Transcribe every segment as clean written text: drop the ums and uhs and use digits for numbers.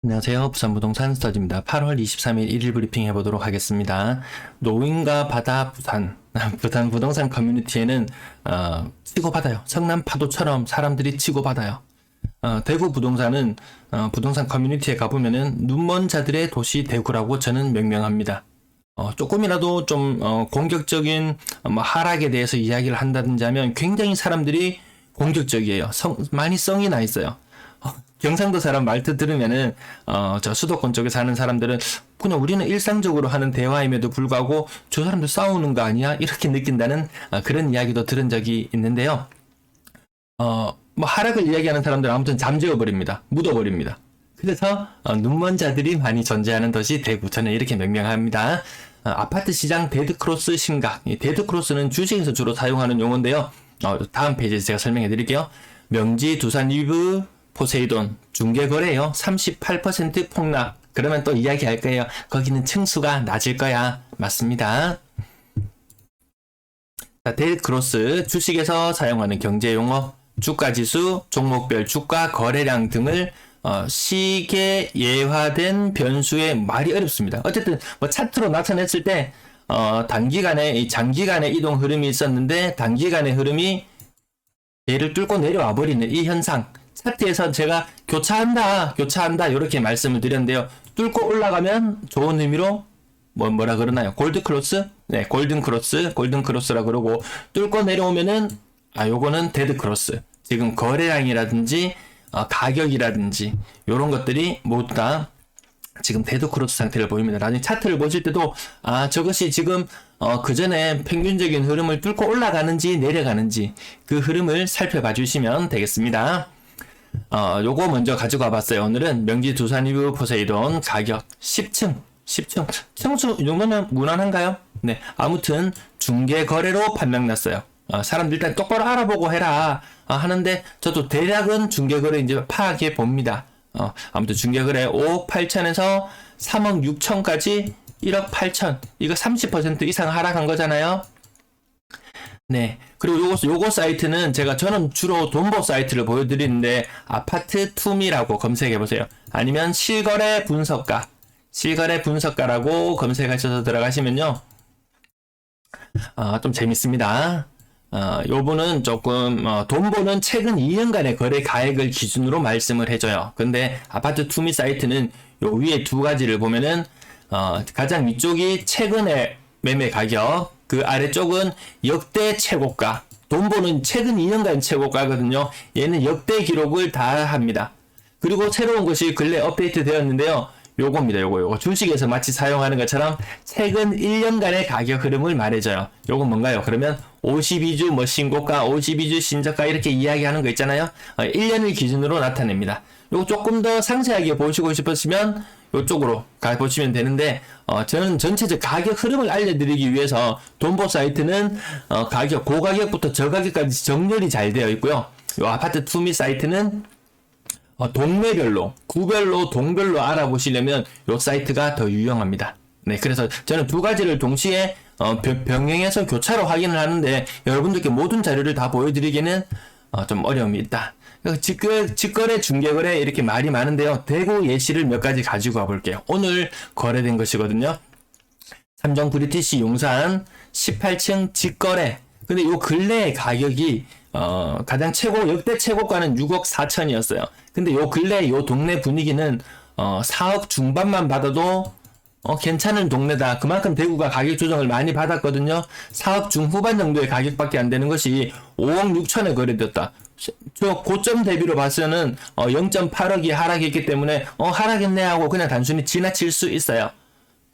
안녕하세요. 부산부동산 스터디입니다. 8월 23일 1일 브리핑 해보도록 하겠습니다. 노인과 바다 부산, 부산 부동산 커뮤니티에는 치고받아요. 성남 파도처럼 사람들이 치고받아요. 대구 부동산은 부동산 커뮤니티에 가보면은 눈먼 자들의 도시 대구라고 저는 명명합니다. 조금이라도 좀 공격적인 하락에 대해서 이야기를 한다든지 하면 굉장히 사람들이 공격적이에요. 많이 성이 나 있어요. 경상도 사람 말투 들으면은 저 수도권 쪽에 사는 사람들은 그냥 우리는 일상적으로 하는 대화임에도 불구하고 저 사람들 싸우는 거 아니야? 이렇게 느낀다는 그런 이야기도 들은 적이 있는데요. 하락을 이야기하는 사람들은 아무튼 잠재워 버립니다. 묻어 버립니다. 그래서 눈먼 자들이 많이 존재하는 도시 대구, 저는 이렇게 명명합니다. 아파트 시장 데드크로스 심각. 이 데드크로스는 주식에서 주로 사용하는 용어인데요. 다음 페이지에서 제가 설명해 드릴게요. 명지, 두산 리브, 포세이돈 중개거래요. 38% 폭락. 그러면 또 이야기할 거예요. 거기는 층수가 낮을 거야. 맞습니다. 자, 데드크로스 주식에서 사용하는 경제용어, 주가지수, 종목별 주가 거래량 등을 시계 예화된 변수에 말이 어렵습니다. 어쨌든 차트로 나타냈을 때 단기간에 장기간의 이동 흐름이 있었는데 단기간의 흐름이 얘를 뚫고 내려와 버리는 이 현상. 차트에서 제가 교차한다 이렇게 말씀을 드렸는데요. 뚫고 올라가면 좋은 의미로 뭐라 그러나요? 골드크로스? 네, 골든크로스라 그러고 뚫고 내려오면은 요거는 데드크로스. 지금 거래량이라든지 가격이라든지 이런 것들이 모두 다 지금 데드크로스 상태를 보입니다. 나중에 차트를 보실 때도 저것이 지금 그 전에 평균적인 흐름을 뚫고 올라가는지 내려가는지 그 흐름을 살펴봐 주시면 되겠습니다. 요거 먼저 가지고 와봤어요. 오늘은 명지 두산 리브 포세이돈 가격 10층 층수 이 정도면 무난한가요? 네, 아무튼 중개 거래로 판명났어요. 사람들 일단 똑바로 알아보고 해라 하는데 저도 대략은 중개 거래 이제 파악해 봅니다. 아무튼 중개 거래 5억 8천에서 3억 6천까지 1억 8천, 이거 30% 이상 하락한 거잖아요. 네. 그리고 요거 사이트는 저는 주로 돈보 사이트를 보여드리는데 아파트 투미라고 검색해보세요. 아니면 실거래 분석가라고 검색하셔서 들어가시면요. 좀 재밌습니다. 요분은 조금, 돈보는 최근 2년간의 거래 가액을 기준으로 말씀을 해줘요. 근데 아파트 투미 사이트는 요 위에 두 가지를 보면은, 가장 위쪽이 최근의 매매 가격, 그 아래쪽은 역대 최고가. 돈보는 최근 2년간 최고가거든요. 얘는 역대 기록을 다 합니다. 그리고 새로운 것이 근래 업데이트 되었는데요. 요겁니다. 요거. 주식에서 마치 사용하는 것처럼 최근 1년간의 가격 흐름을 말해줘요. 요건 뭔가요? 그러면 52주 신고가, 52주 신저가 이렇게 이야기하는 거 있잖아요. 1년을 기준으로 나타냅니다. 요거 조금 더 상세하게 보시고 싶으시면 이쪽으로 가보시면 되는데 저는 전체적 가격 흐름을 알려드리기 위해서 돈보 사이트는 고가격부터 저가격까지 정렬이 잘 되어 있고요. 이 아파트 투미 사이트는 동네별로, 구별로, 동별로 알아보시려면 이 사이트가 더 유용합니다. 네, 그래서 저는 두 가지를 동시에 병행해서 교차로 확인을 하는데 여러분들께 모든 자료를 다 보여드리기는 좀 어려움이 있다. 직거래, 중개거래 이렇게 말이 많은데요. 대구 예시를 몇 가지 가지고 와볼게요. 오늘 거래된 것이거든요. 삼성 브리티시 용산 18층 직거래. 근데 요 근래의 가격이 가장 역대 최고가는 6억 4천이었어요. 근데 요 근래 요 동네 분위기는 4억 중반만 받아도 괜찮은 동네다. 그만큼 대구가 가격 조정을 많이 받았거든요. 4억 중후반 정도의 가격밖에 안 되는 것이 5억 6천에 거래됐다. 저 고점 대비로 봐서는 0.8억이 하락했기 때문에 하락했네 하고 그냥 단순히 지나칠 수 있어요.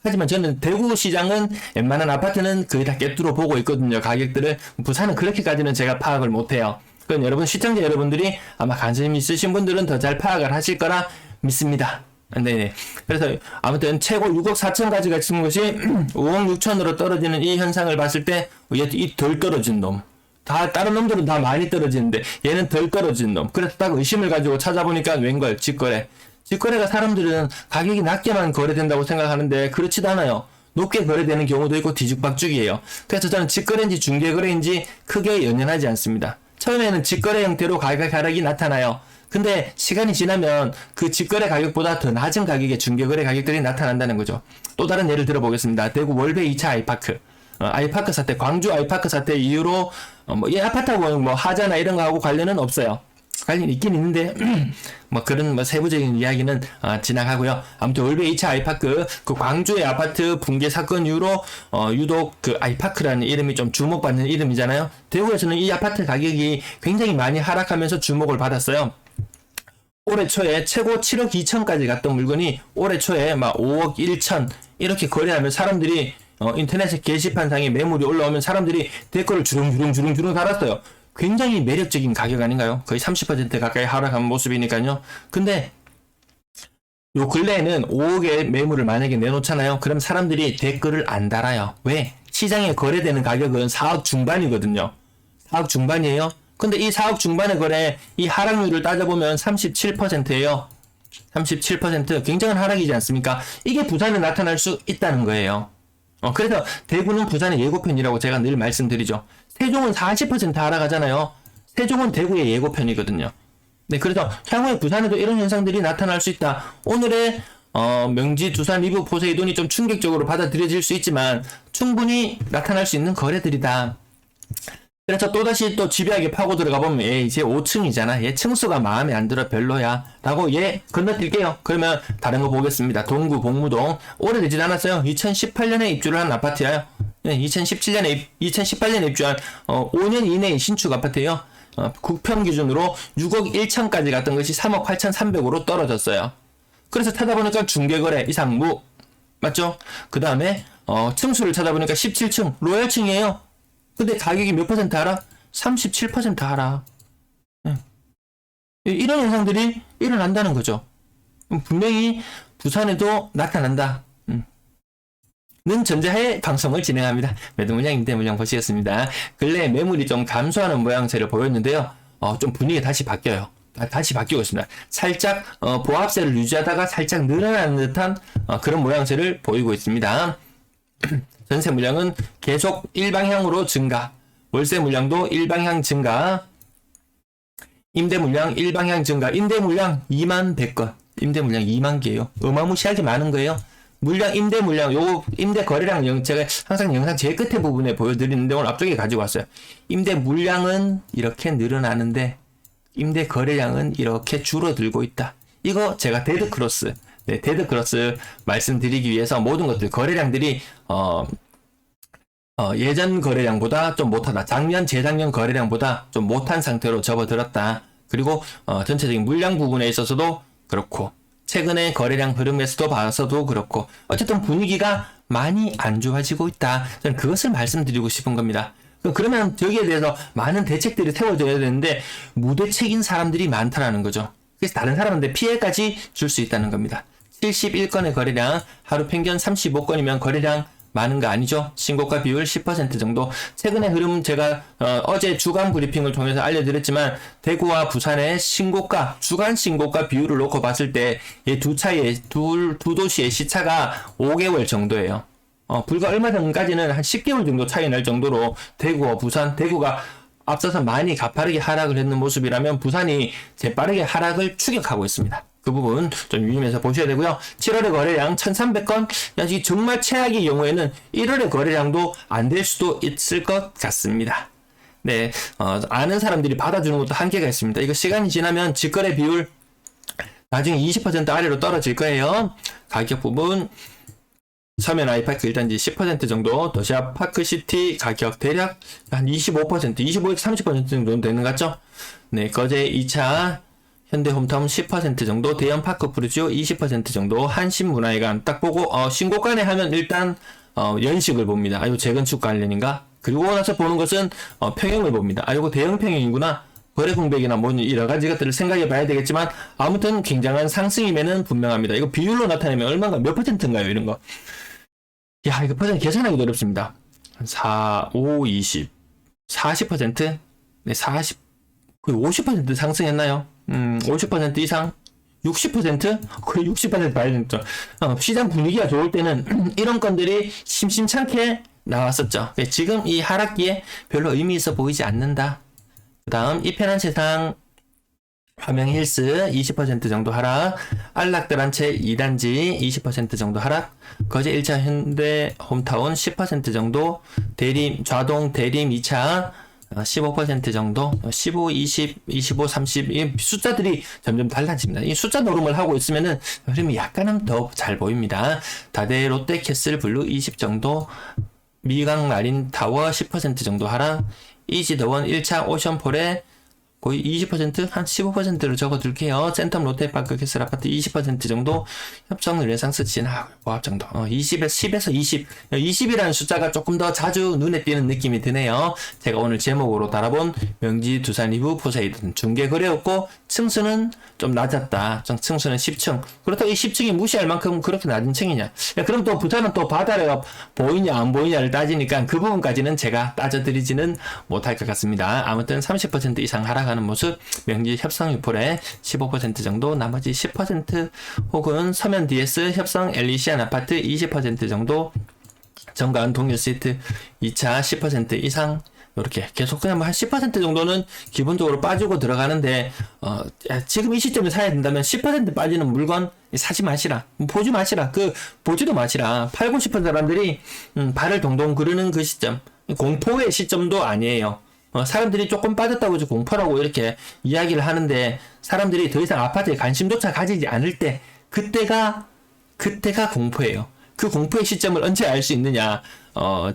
하지만 저는 대구 시장은 웬만한 아파트는 거의 다 깨뚫어 보고 있거든요. 가격들을. 부산은 그렇게까지는 제가 파악을 못해요. 그건 여러분 시청자 여러분들이 아마 관심 있으신 분들은 더 잘 파악을 하실 거라 믿습니다. 네네. 그래서 아무튼 최고 6억 4천까지 가친 것이 5억 6천으로 떨어지는 이 현상을 봤을 때 이 덜 떨어진 놈. 다른 놈들은 다 많이 떨어지는데 얘는 덜 떨어진 놈. 그래서 딱 의심을 가지고 찾아보니까 웬걸 직거래. 직거래가 사람들은 가격이 낮게만 거래된다고 생각하는데 그렇지도 않아요. 높게 거래되는 경우도 있고 뒤죽박죽이에요. 그래서 저는 직거래인지 중개거래인지 크게 연연하지 않습니다. 처음에는 직거래 형태로 가격 하락이 나타나요. 근데 시간이 지나면 그 직거래 가격보다 더 낮은 가격의 중개거래 가격들이 나타난다는 거죠. 또 다른 예를 들어보겠습니다. 대구 월배 2차 아이파크. 아이파크 사태, 광주 아이파크 사태 이후로 이 아파트하고 뭐 하자나 이런 거하고 관련은 없어요. 관련이 있긴 있는데 뭐 그런 뭐 세부적인 이야기는 지나가고요. 아무튼 월배 2차 아이파크 그 광주의 아파트 붕괴 사건 이후로 유독 그 아이파크라는 이름이 좀 주목받는 이름이잖아요. 대구에서는 이 아파트 가격이 굉장히 많이 하락하면서 주목을 받았어요. 올해 초에 최고 7억 2천까지 갔던 물건이 올해 초에 막 5억 1천 이렇게 거래하면 사람들이 인터넷 게시판상에 매물이 올라오면 사람들이 댓글을 주렁주렁 달았어요. 굉장히 매력적인 가격 아닌가요? 거의 30% 가까이 하락한 모습이니까요. 근데 요 근래에는 5억의 매물을 만약에 내놓잖아요. 그럼 사람들이 댓글을 안 달아요. 왜? 시장에 거래되는 가격은 4억 중반이거든요. 4억 중반이에요. 근데 이 4억 중반의 거래, 이 하락률을 따져보면 37%예요. 37% 굉장한 하락이지 않습니까? 이게 부산에 나타날 수 있다는 거예요. 그래서 대구는 부산의 예고편이라고 제가 늘 말씀드리죠. 세종은 40% 하락하잖아요. 세종은 대구의 예고편이거든요. 네, 그래서 향후에 부산에도 이런 현상들이 나타날 수 있다. 오늘의 명지 두산 리브 포세이돈이 좀 충격적으로 받아들여질 수 있지만 충분히 나타날 수 있는 거래들이다. 그래서 또다시 또 집요하게 파고 들어가 보면 얘 이제 5층이잖아. 얘 층수가 마음에 안 들어 별로야. 라고 얘 건너뛸게요. 그러면 다른 거 보겠습니다. 동구 복무동. 오래되진 않았어요. 2018년에 입주를 한 아파트야. 네, 2018년에 입주한 5년 이내의 신축 아파트예요. 국평 기준으로 6억 1천까지 갔던 것이 3억 8천3백으로 떨어졌어요. 그래서 찾아보니까 중개거래 이상무 맞죠? 그 다음에 층수를 찾아보니까 17층 로열층이에요. 근데 가격이 몇 퍼센트 하락? 37% 하락. 이런 현상들이 일어난다는 거죠. 분명히 부산에도 나타난다. 는 전제하에 방송을 진행합니다. 매도 물량, 임대 물량 보시겠습니다. 근래 매물이 좀 감소하는 모양새를 보였는데요. 좀 분위기가 다시 바뀌어요. 다시 바뀌고 있습니다. 살짝 보합세를 유지하다가 살짝 늘어나는 듯한 그런 모양새를 보이고 있습니다. 전세 물량은 계속 일방향으로 증가. 월세 물량도 일방향 증가. 임대 물량 일방향 증가. 임대 물량 2만 100건. 임대 물량 2만 개예요. 어마무시하게 많은 거예요. 물량, 임대 물량, 요 임대 거래량 제가 항상 영상 제일 끝에 부분에 보여드리는데 오늘 앞쪽에 가지고 왔어요. 임대 물량은 이렇게 늘어나는데 임대 거래량은 이렇게 줄어들고 있다. 이거 제가 데드크로스. 네, 데드크로스 말씀드리기 위해서 모든 것들 거래량들이 예전 거래량보다 좀 못하다. 작년, 재작년 거래량보다 좀 못한 상태로 접어들었다. 그리고 전체적인 물량 부분에 있어서도 그렇고 최근에 거래량 흐름에서도 봐서도 그렇고 어쨌든 분위기가 많이 안 좋아지고 있다. 저는 그것을 말씀드리고 싶은 겁니다. 그러면 여기에 대해서 많은 대책들이 세워져야 되는데 무대책인 사람들이 많다라는 거죠. 그래서 다른 사람한테 피해까지 줄 수 있다는 겁니다. 71건의 거래량, 하루 평균 35건이면 거래량 많은 거 아니죠? 신고가 비율 10% 정도. 최근의 흐름 제가 어제 주간 브리핑을 통해서 알려드렸지만 대구와 부산의 신고가, 주간 신고가 비율을 놓고 봤을 때 이 두 도시의 시차가 5개월 정도예요. 불과 얼마 전까지는 한 10개월 정도 차이 날 정도로 대구와 부산, 대구가 앞서서 많이 가파르게 하락을 했는 모습이라면 부산이 재빠르게 하락을 추격하고 있습니다. 그 부분 좀 유념해서 보셔야 되고요. 7월의 거래량 1300건. 아직 정말 최악의 경우에는 1월의 거래량도 안 될 수도 있을 것 같습니다. 네, 아는 사람들이 받아주는 것도 한계가 있습니다. 이거 시간이 지나면 직거래 비율 나중에 20% 아래로 떨어질 거예요. 가격 부분 서면 아이파크 일단지 10% 정도, 도시앞 파크시티 가격 대략 한 25%, 25에서 30% 정도 되는 것 같죠? 네, 거제 2차 현대홈타운 10% 정도, 대형 파크 프루지오 20% 정도, 한신문화회관 딱 보고 신고가네 하면 일단 연식을 봅니다. 이거 재건축 관련인가? 그리고 나서 보는 것은 평형을 봅니다. 이거 대형 평형이구나. 거래 공백이나 뭐 여러 가지 것들을 생각해 봐야 되겠지만 아무튼 굉장한 상승임에는 분명합니다. 이거 비율로 나타내면 얼마인가 몇 퍼센트인가요? 이런 거. 야, 이거 퍼센트 계산하기도 어렵습니다. 4, 5, 20, 40%? 네, 40, 거의 50% 상승했나요? 50% 이상? 60%? 거의 60% 봐야 되죠. 시장 분위기가 좋을 때는 이런 건들이 심심찮게 나왔었죠. 지금 이 하락기에 별로 의미 있어 보이지 않는다. 그 다음, 이 편한 세상 화명 힐스 20% 정도 하락, 안락들 한 채 2단지 20% 정도 하락, 거제 1차 현대 홈타운 10% 정도, 대림, 좌동 대림 2차 15% 정도, 15, 20, 25, 30, 이 숫자들이 점점 달라집니다. 이 숫자 노름을 하고 있으면은 흐름이 약간은 더 잘 보입니다. 다대 롯데 캐슬 블루 20 정도, 미강 마린 타워 10% 정도 하락, 이지더원 1차 오션폴에 거의 20%? 한 15%로 적어둘게요. 센텀 롯데파크 캐슬 아파트 20% 정도, 협성 르네상스 진화 보합 정도. 10에서 20. 20이라는 숫자가 조금 더 자주 눈에 띄는 느낌이 드네요. 제가 오늘 제목으로 달아본 명지 두산 리브 포세이돈 중개 거래였고, 층수는 좀 낮았다. 층수는 10층. 그렇다고 이 10층이 무시할 만큼 그렇게 낮은 층이냐? 야, 그럼 또 부산은 또 바다가 보이냐 안 보이냐를 따지니까 그 부분까지는 제가 따져드리지는 못할 것 같습니다. 아무튼 30% 이상 하락하는 모습, 명지 협성 유폴에 15% 정도, 나머지 10% 혹은 서면 DS 협성 엘리시안 아파트 20% 정도, 정관 동일 시트 2차 10% 이상, 이렇게 계속 그냥 한 10% 정도는 기본적으로 빠지고 들어가는데, 지금 이 시점에 사야 된다면 10% 빠지는 물건 사지 마시라. 보지 마시라. 보지도 마시라. 팔고 싶은 사람들이, 발을 동동 구르는 그 시점. 공포의 시점도 아니에요. 사람들이 조금 빠졌다고 해서 공포라고 이렇게 이야기를 하는데, 사람들이 더 이상 아파트에 관심조차 가지지 않을 때, 그때가 공포예요. 그 공포의 시점을 언제 알 수 있느냐?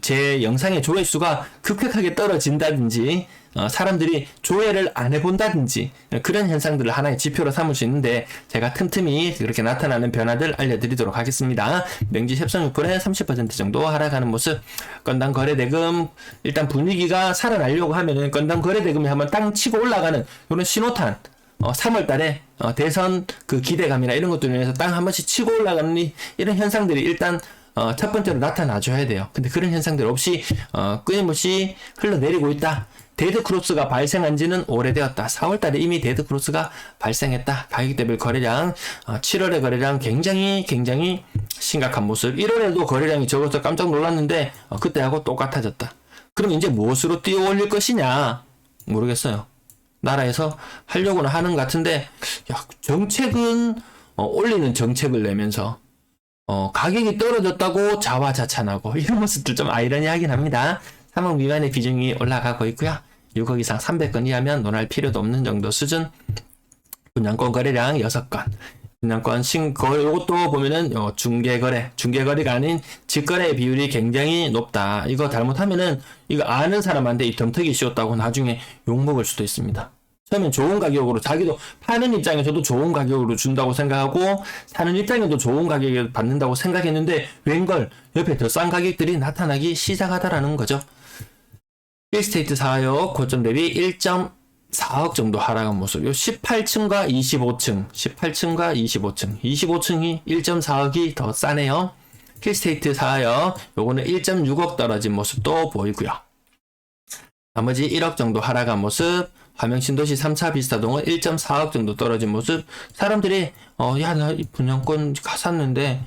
제 영상의 조회수가 급격하게 떨어진다든지, 사람들이 조회를 안 해본다든지, 그런 현상들을 하나의 지표로 삼을 수 있는데, 제가 틈틈이 그렇게 나타나는 변화들 알려드리도록 하겠습니다. 명지 협성유폴에 30% 정도 하락하는 모습, 건당 거래대금, 일단 분위기가 살아나려고 하면은 건당 거래대금이 한번 땅 치고 올라가는 이런 신호탄, 3월 달에 대선 그 기대감이나 이런 것들로 인해서 땅 한 번씩 치고 올라가는 이런 현상들이 일단 첫 번째로 나타나줘야 돼요. 근데 그런 현상들 없이 끊임없이 흘러내리고 있다. 데드크로스가 발생한 지는 오래되었다. 4월 달에 이미 데드크로스가 발생했다. 가격대별 거래량, 7월의 거래량 굉장히 심각한 모습. 1월에도 거래량이 적어서 깜짝 놀랐는데 그때하고 똑같아졌다. 그럼 이제 무엇으로 뛰어 올릴 것이냐? 모르겠어요. 나라에서 하려고는 하는 것 같은데, 정책은 올리는 정책을 내면서 가격이 떨어졌다고 자화자찬하고 이런 모습들 좀 아이러니하긴 합니다. 3억 미만의 비중이 올라가고 있고요. 6억 이상 300건 이하면 논할 필요도 없는 정도 수준. 분양권 거래량 6건. 분양권 요것도 보면은 중개거래가 아닌 직거래 비율이 굉장히 높다. 이거 잘못하면은 이거 아는 사람한테 이 덤터기 씌웠다고 나중에 욕먹을 수도 있습니다. 처음엔 좋은 가격으로, 자기도 파는 입장에서도 좋은 가격으로 준다고 생각하고 사는 입장에도 좋은 가격을 받는다고 생각했는데 웬걸 옆에 더 싼 가격들이 나타나기 시작하다라는 거죠. 1스테이트 4역 고점 대비 1.4억 정도 하락한 모습. 요 18층과 25층, 25층이 1.4억이 더 싸네요. 힐스테이트 4역 요거는 1.6억 떨어진 모습도 보이고요. 나머지 1억 정도 하락한 모습. 화명 신도시 3차 비스타동은 1.4억 정도 떨어진 모습. 사람들이 나 이 분양권 샀는데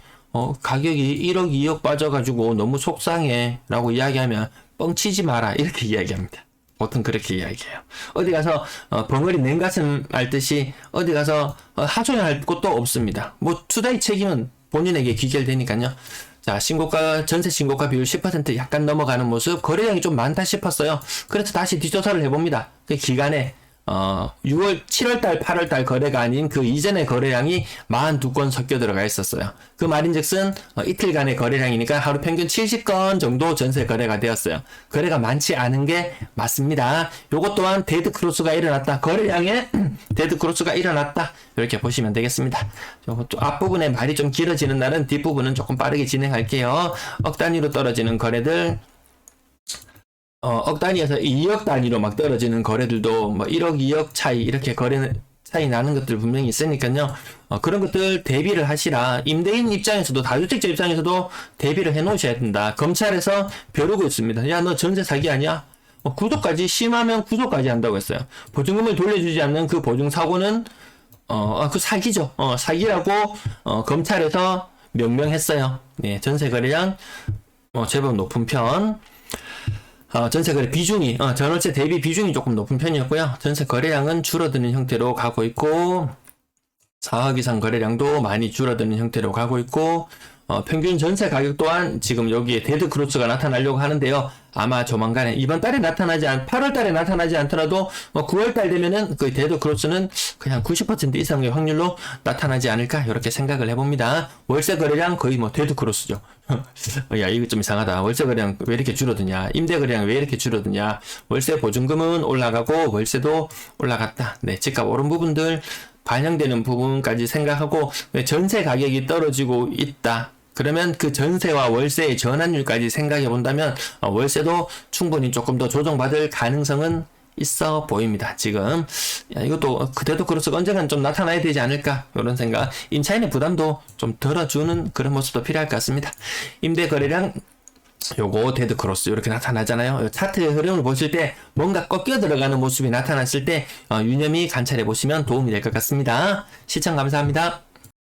가격이 1억 2억 빠져가지고 너무 속상해 라고 이야기하면 뻥치지 마라 이렇게 이야기합니다. 보통 그렇게 이야기해요. 어디 가서 벙어리 냉가슴 앓듯이 어디 가서 하소연할 것도 없습니다. 뭐 투자의 책임은 본인에게 귀결되니까요. 자, 전세 신고가 비율 10% 약간 넘어가는 모습, 거래량이 좀 많다 싶었어요. 그래서 다시 뒷조사를 해봅니다. 그 기간에 7월달, 8월달 거래가 아닌 그 이전의 거래량이 42건 섞여 들어가 있었어요. 그 말인즉슨 이틀간의 거래량이니까 하루 평균 70건 정도 전세 거래가 되었어요. 거래가 많지 않은 게 맞습니다. 요것 또한 데드크로스가 일어났다. 거래량에 데드크로스가 일어났다. 이렇게 보시면 되겠습니다. 요것도 앞부분에 말이 좀 길어지는 날은 뒷부분은 조금 빠르게 진행할게요. 억 단위로 떨어지는 거래들, 억 단위에서 2억 단위로 막 떨어지는 거래들도 뭐 1억, 2억 차이 이렇게 차이 나는 것들 분명히 있으니까요. 그런 것들 대비를 하시라. 임대인 입장에서도, 다주택자 입장에서도 대비를 해 놓으셔야 된다. 검찰에서 벼르고 있습니다. 야, 너 전세 사기 아니야? 구속까지, 심하면 구속까지 한다고 했어요. 보증금을 돌려주지 않는 그 보증사고는 그 사기죠. 사기라고 검찰에서 명명했어요. 네, 전세 거래량 제법 높은 편. 전세 거래 비중이, 전월세 대비 비중이 조금 높은 편이었고요. 전세 거래량은 줄어드는 형태로 가고 있고, 4억 이상 거래량도 많이 줄어드는 형태로 가고 있고, 평균 전세 가격 또한 지금 여기에 데드 크로스가 나타나려고 하는데요. 아마 조만간에 이번 달에 8월 달에 나타나지 않더라도 9월 달 되면은 그 데드 크로스는 그냥 90% 이상의 확률로 나타나지 않을까 이렇게 생각을 해봅니다. 월세 거래량 거의 데드 크로스죠. 야, 이거 좀 이상하다. 월세 거래량 왜 이렇게 줄어드냐? 임대 거래량 왜 이렇게 줄어드냐? 월세 보증금은 올라가고 월세도 올라갔다. 네, 집값 오른 부분들 반영되는 부분까지 생각하고 전세 가격이 떨어지고 있다. 그러면 그 전세와 월세의 전환율까지 생각해 본다면 월세도 충분히 조금 더 조정받을 가능성은 있어 보입니다. 지금 이것도 그때도 그렇소 언젠간 좀 나타나야 되지 않을까 이런 생각. 임차인의 부담도 좀 덜어주는 그런 모습도 필요할 것 같습니다. 임대 거래량 요거 데드 크로스 이렇게 나타나잖아요. 차트의 흐름을 보실 때 뭔가 꺾여 들어가는 모습이 나타났을 때 유념히 관찰해 보시면 도움이 될 것 같습니다. 시청 감사합니다.